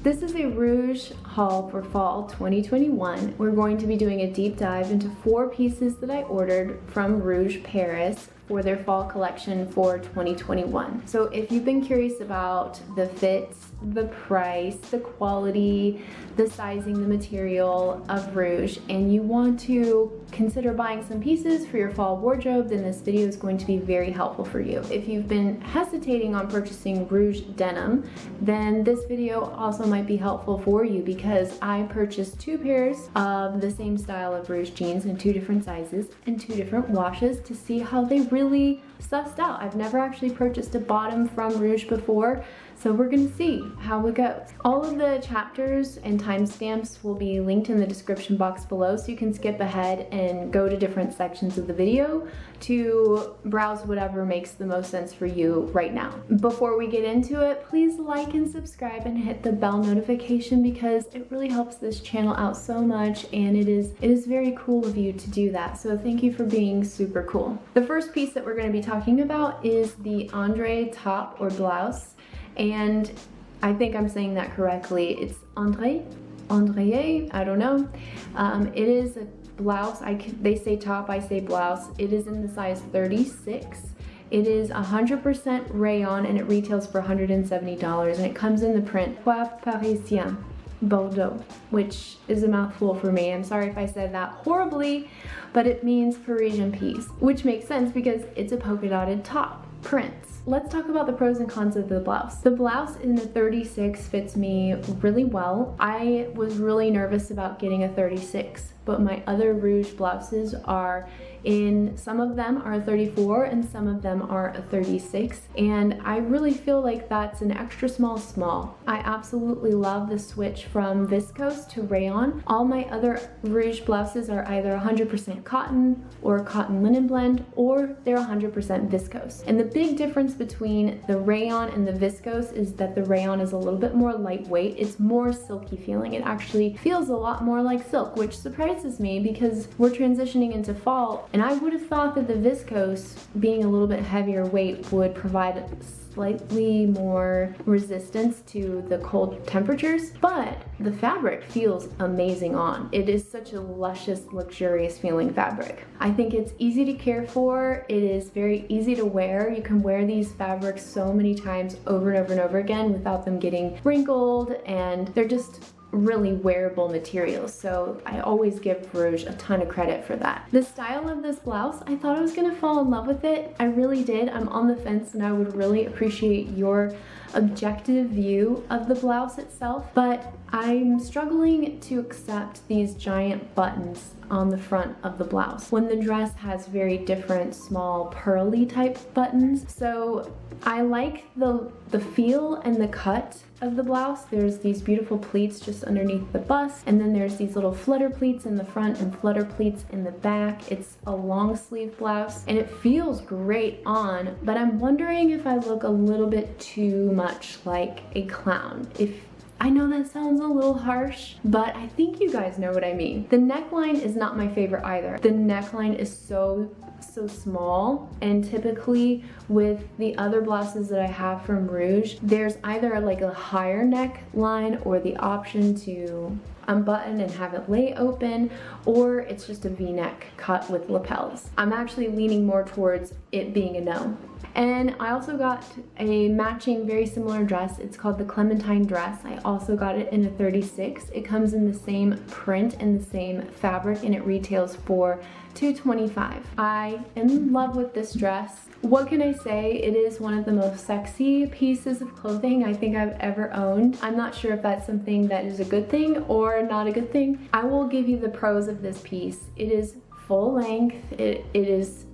This is a Rouge haul for fall 2021. We're going to be doing a deep dive into 4 pieces that I ordered from Rouje Paris for their fall collection for 2021. So if you've been curious about the fits, the price, the quality, the sizing, the material of Rouge, and you want to consider buying some pieces for your fall wardrobe, then this video is going to be very helpful for you. If you've been hesitating on purchasing Rouge denim, then this video also might be helpful for you because I purchased 2 pairs of the same style of Rouge jeans in 2 different sizes and 2 different washes to see how they really sussed out. I've never actually purchased a bottom from Rouge before, so we're gonna see how it goes. All of the chapters and timestamps will be linked in the description box below, so you can skip ahead and go to different sections of the video to browse whatever makes the most sense for you right now. Before we get into it, please like and subscribe and hit the bell notification because it really helps this channel out so much, and it is very cool of you to do that, so thank you for being super cool. The first piece that we're going to be talking about is the Andree top or blouse, and I think I'm saying that correctly. It's Andree, I don't know. It is a blouse. They say top, I say blouse. It is in the size 36. It is 100% rayon and it retails for $170, and it comes in the print Rouje Paris Bordeaux, which is a mouthful for me. I'm sorry if I said that horribly, but it means Parisian peace, which makes sense because it's a polka dotted top prints. Let's talk about the pros and cons of the blouse. The blouse in the 36 fits me really well. I was really nervous about getting a 36, but my other Rouge blouses are some of them are a 34 and some of them are a 36, and I really feel like that's an extra small. I absolutely love the switch from viscose to rayon. All my other Rouge blouses are either 100% cotton or cotton linen blend, or they're 100% viscose. And the big difference between the rayon and the viscose is that the rayon is a little bit more lightweight. It's more silky feeling. It actually feels a lot more like silk, which surprises me because we're transitioning into fall, and I would have thought that the viscose, being a little bit heavier weight, would provide slightly more resistance to the cold temperatures, but the fabric feels amazing on. It is such a luscious, luxurious feeling fabric. I think it's easy to care for. It is very easy to wear. You can wear these fabrics so many times over and over and over again without them getting wrinkled, and they're just really wearable materials, so I always give Rouge a ton of credit for that. The style of this blouse, I thought I was gonna fall in love with it. I really did. I'm on the fence, and I would really appreciate your objective view of the blouse itself, but I'm struggling to accept these giant buttons on the front of the blouse when the dress has very different small pearly type buttons. So I like the feel and the cut of the blouse. There's these beautiful pleats just underneath the bust, and then there's these little flutter pleats in the front and flutter pleats in the back. It's a long sleeve blouse and it feels great on, but I'm wondering if I look a little bit too much like a clown. I know that sounds a little harsh, but I think you guys know what I mean. The neckline is not my favorite either. The neckline is so small, and typically with the other blouses that I have from Rouge, there's either like a higher neckline or the option to unbutton and have it lay open, or it's just a V-neck cut with lapels. I'm actually leaning more towards it being a no. And I also got a matching very similar dress. It's called the Clementine dress. I also got it in a 36. It comes in the same print and the same fabric, and it retails for $225. I am in love with this dress. What can I say? It is one of the most sexy pieces of clothing I think I've ever owned. I'm not sure if that's something that is a good thing or not a good thing. I will give you the pros of this piece. It is full length. It is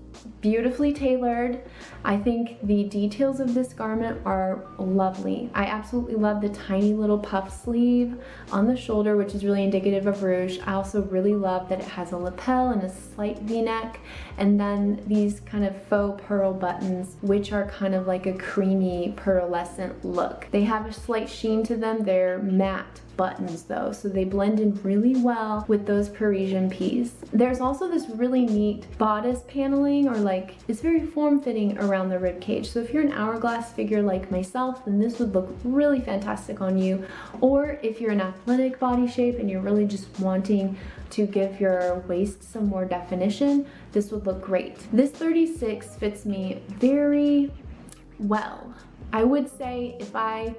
beautifully tailored. I think the details of this garment are lovely. I absolutely love the tiny little puff sleeve on the shoulder, which is really indicative of Rouge. I also really love that it has a lapel and a slight V-neck, and then these kind of faux pearl buttons, which are kind of like a creamy pearlescent look. They have a slight sheen to them. They're matte buttons though, so they blend in really well with those Parisian piece. There's also this really neat bodice paneling, or like, it's very form-fitting around the rib cage. So if you're an hourglass figure like myself, then this would look really fantastic on you. Or if you're an athletic body shape and you're really just wanting to give your waist some more definition, this would look great. This 36 fits me very well. I would say if I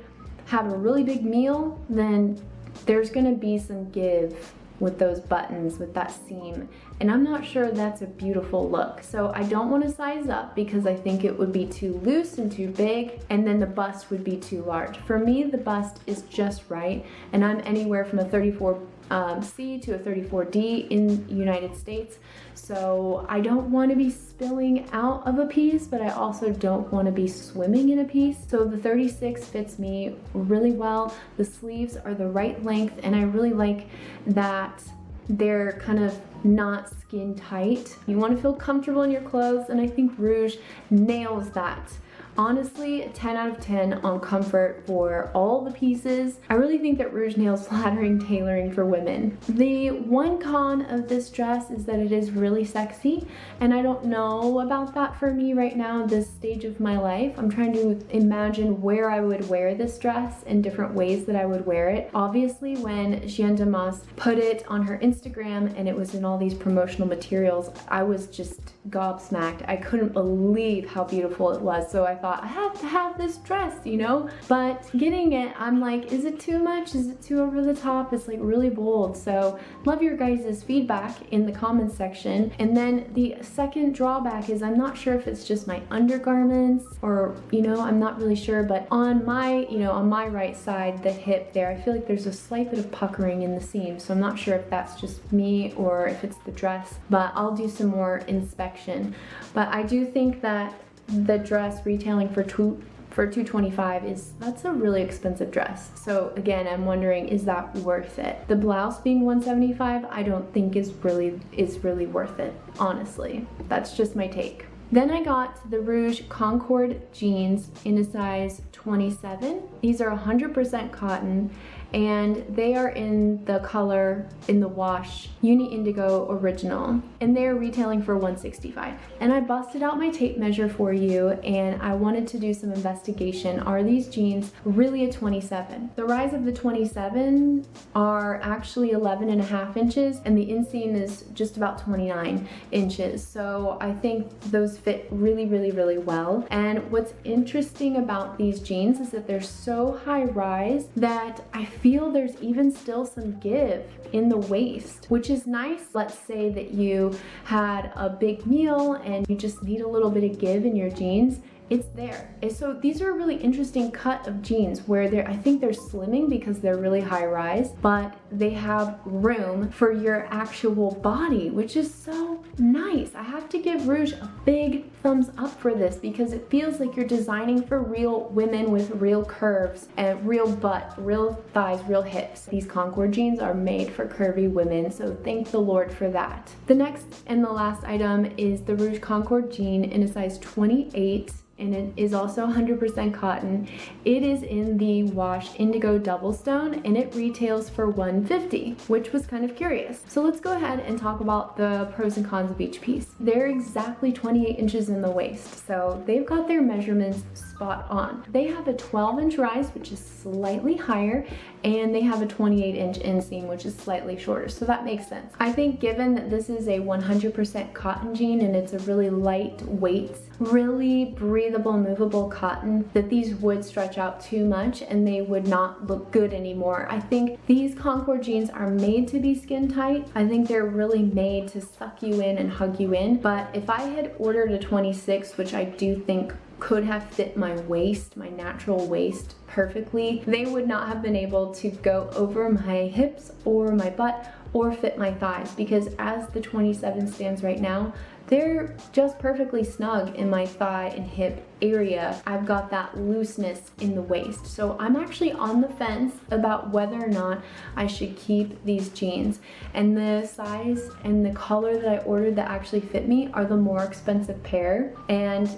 have a really big meal, then there's gonna be some give with those buttons, with that seam, and I'm not sure that's a beautiful look. So I don't want to size up because I think it would be too loose and too big, and then the bust would be too large. For me, the bust is just right, and I'm anywhere from a 34C to a 34D in the United States. So I don't want to be spilling out of a piece, but I also don't want to be swimming in a piece. So the 36 fits me really well. The sleeves are the right length, and I really like that they're kind of not skin tight. You want to feel comfortable in your clothes, and I think Rouje nails that. Honestly, 10 out of 10 on comfort for all the pieces. I really think that Rouje nails flattering tailoring for women. The one con of this dress is that it is really sexy, and I don't know about that for me right now, this stage of my life. I'm trying to imagine where I would wear this dress and different ways that I would wear it. Obviously, when Jeanne Damas put it on her Instagram and it was in all these promotional materials, I was just gobsmacked. I couldn't believe how beautiful it was. So I thought, I have to have this dress, you know? But getting it, I'm like, is it too much? Is it too over the top? It's like really bold. So love your guys' feedback in the comments section. And then the second drawback is I'm not sure if it's just my undergarments or, you know, I'm not really sure, but on my, you know, on my right side, the hip there, I feel like there's a slight bit of puckering in the seam. So I'm not sure if that's just me or if it's the dress, but I'll do some more inspection. But I do think that the dress retailing for $225 that's a really expensive dress. So again, I'm wondering, is that worth it? The blouse being $175, I don't think is really worth it, honestly. That's just my take. Then I got the Rouje Concord jeans in a size 27. These are 100% cotton, and they are in the color, in the wash, Uni Indigo Original, and they're retailing for $165. And I busted out my tape measure for you, and I wanted to do some investigation. Are these jeans really a 27? The rise of the 27 are actually 11.5 inches, and the inseam is just about 29 inches. So I think those fit really, really, really well. And what's interesting about these jeans is that they're so high rise that I feel there's even still some give in the waist, which is nice. Let's say that you had a big meal and you just need a little bit of give in your jeans. It's there. And so these are a really interesting cut of jeans where I think they're slimming because they're really high rise, but they have room for your actual body, which is so nice. I have to give Rouje a big thumbs up for this because it feels like you're designing for real women with real curves and real butt, real thighs, real hips. These Concord jeans are made for curvy women, so thank the Lord for that. The next and the last item is the Rouje Concord jean in a size 28. And it is also 100% cotton. It is in the wash Indigo Double Stone, and it retails for $150, which was kind of curious. So let's go ahead and talk about the pros and cons of each piece. They're exactly 28 inches in the waist, so they've got their measurements spot on. They have a 12-inch rise, which is slightly higher, and they have a 28-inch inseam, which is slightly shorter, so that makes sense. I think given that this is a 100% cotton jean and it's a really lightweight, really breathable, movable cotton, that these would stretch out too much and they would not look good anymore. I think these Concord jeans are made to be skin tight. I think they're really made to suck you in and hug you in, but if I had ordered a 26, which I do think could have fit my waist, my natural waist perfectly, they would not have been able to go over my hips or my butt or fit my thighs, because as the 27 stands right now, they're just perfectly snug in my thigh and hip area. I've got that looseness in the waist. So I'm actually on the fence about whether or not I should keep these jeans. And the size and the color that I ordered that actually fit me are the more expensive pair, and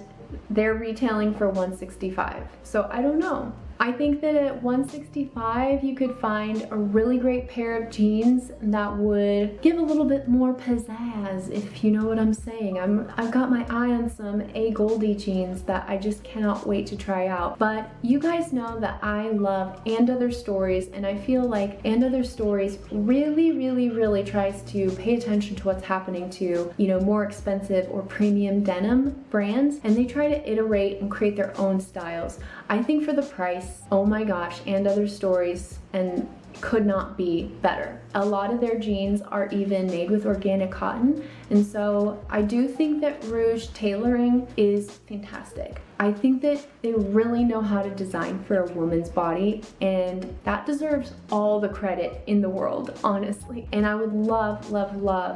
they're retailing for $165. So I don't know. I think that at $165 you could find a really great pair of jeans that would give a little bit more pizzazz, if you know what I'm saying. I've got my eye on some A. Goldie jeans that I just cannot wait to try out. But you guys know that I love And Other Stories, and I feel like And Other Stories really tries to pay attention to what's happening to, you know, more expensive or premium denim brands, and they try to iterate and create their own styles. I think for the price, oh my gosh, And Other Stories and could not be better. A lot of their jeans are even made with organic cotton, and so I do think that Rouje tailoring is fantastic. I think that they really know how to design for a woman's body, and that deserves all the credit in the world, honestly. And I would love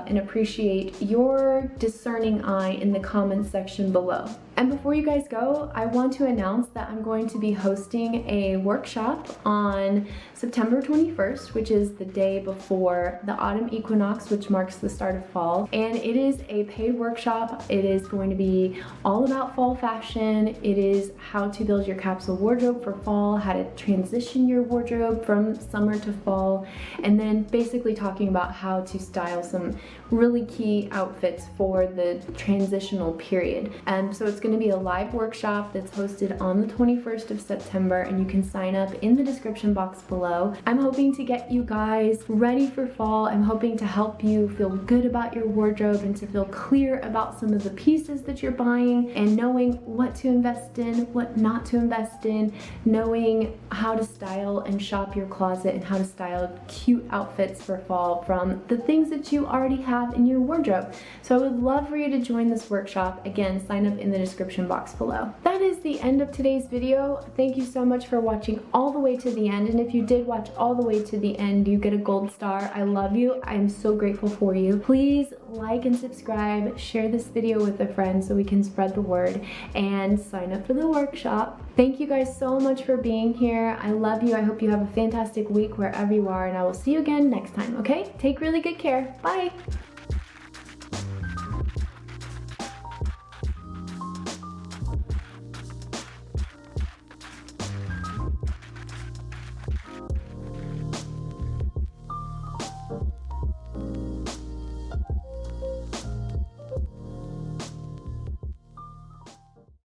and appreciate your discerning eye in the comments section below. And before you guys go, I want to announce that I'm going to be hosting a workshop on September 21st, which is the day before the Autumn Equinox, which marks the start of fall. And it is a paid workshop. It is going to be all about fall fashion. It is how to build your capsule wardrobe for fall, how to transition your wardrobe from summer to fall, and then basically talking about how to style some really key outfits for the transitional period. And so it's going to be a live workshop that's hosted on the 21st of September, and you can sign up in the description box below. I'm hoping to get you guys ready for fall. I'm hoping to help you feel good about your wardrobe and to feel clear about some of the pieces that you're buying and knowing what to invest in, what not to invest in, knowing how to style and shop your closet and how to style cute outfits for fall from the things that you already have in your wardrobe. So I would love for you to join this workshop. Again, sign up in the description box below. That is the end of today's video. Thank you so much for watching all the way to the end, and if you did watch all the way to the end, you get a gold star. I love you. I'm so grateful for you. Please like and subscribe, share this video with a friend so we can spread the word, and sign up for the workshop. Thank you guys so much for being here. I love you. I hope you have a fantastic week wherever you are, and I will see you again next time, okay? Take really good care. Bye!